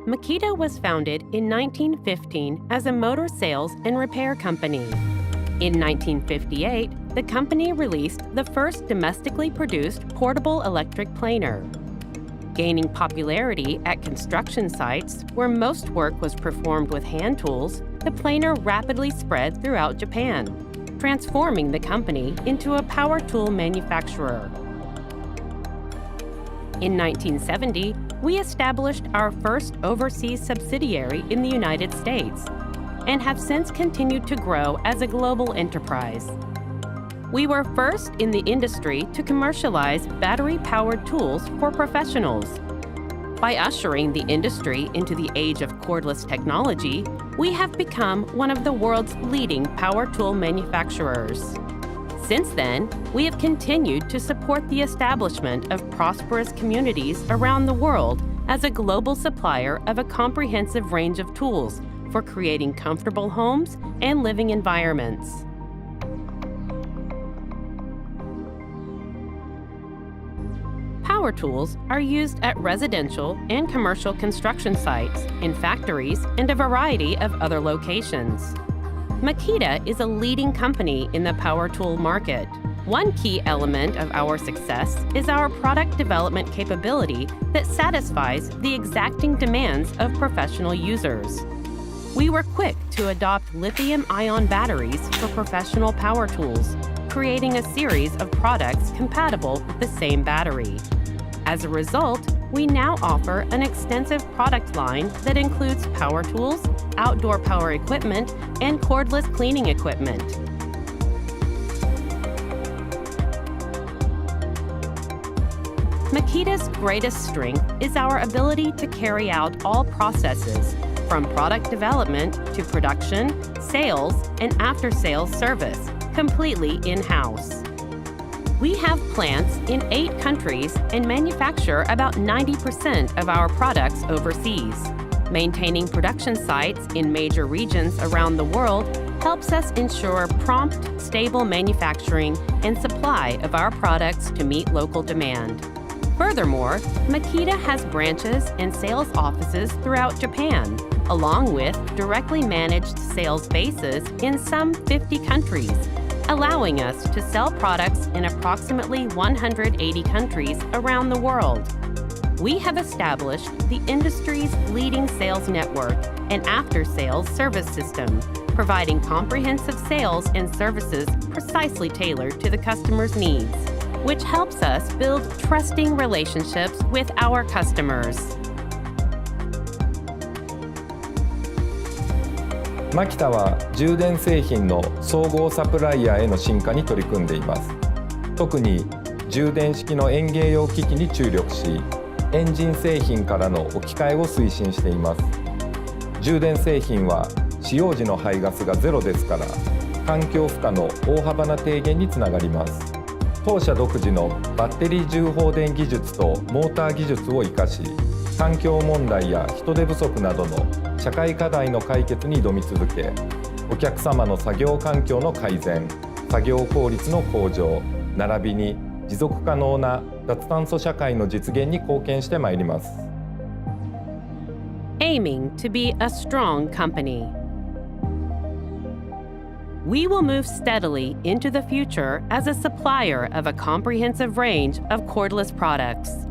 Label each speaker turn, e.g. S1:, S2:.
S1: Makita was founded in 1915 as a motor sales and repair company. In 1958, the company released the first domestically produced portable electric planer. Gaining popularity at construction sites where most work was performed with hand tools, the planer rapidly spread throughout Japan, transforming the company into a power tool manufacturer. In 1970, we established our first overseas subsidiary in the United States and have since continued to grow as a global enterprise. We were first in the industry to commercialize battery-powered tools for professionals. By ushering the industry into the age of cordless technology, we have become one of the world's leading power tool manufacturers. Since then, we have continued to support the establishment of prosperous communities around the world as a global supplier of a comprehensive range of tools for creating comfortable homes and living environments. Power tools are used at residential and commercial construction sites, in factories, and a variety of other locations. Makita is a leading company in the power tool market. One key element of our success is our product development capability that satisfies the exacting demands of professional users. We were quick to adopt lithium-ion batteries for professional power tools, creating a series of products compatible with the same battery. As a result, we now offer an extensive product line that includes power tools, outdoor power equipment, and cordless cleaning equipment. Makita's greatest strength is our ability to carry out all processes, from product development to production, sales, and after-sales service, completely in-house. We have plants in 8 countries and manufacture about 90% of our products overseas. Maintaining production sites in major regions around the world helps us ensure prompt, stable manufacturing and supply of our products to meet local demand. Furthermore, Makita has branches and sales offices throughout Japan, along with directly managed sales bases in some 50 countries, allowing us to sell products in approximately 180 countries around the world. We have established the industry's leading sales network and after-sales service system, providing comprehensive sales and services precisely tailored to the customer's needs, which helps us build trusting relationships with our customers.
S2: マキタは充電製品の総合サプライヤーへの進化に取り組んでいます。特に充電式の園芸用機器に注力し、エンジン製品からの置き換えを推進しています。充電製品は使用時の排ガスがゼロですから、環境負荷の大幅な低減につながります。当社独自のバッテリー重放電技術とモーター技術を生かし、環境問題や人手不足などの社会課題の解決に挑み続け、お客様の作業環境の改善、作業効率の向上、並びに持続可能な脱炭素社会の実現に貢献してまいります。
S1: Aiming to be a strong company. We will move steadily into the future as a supplier of a comprehensive range of cordless products.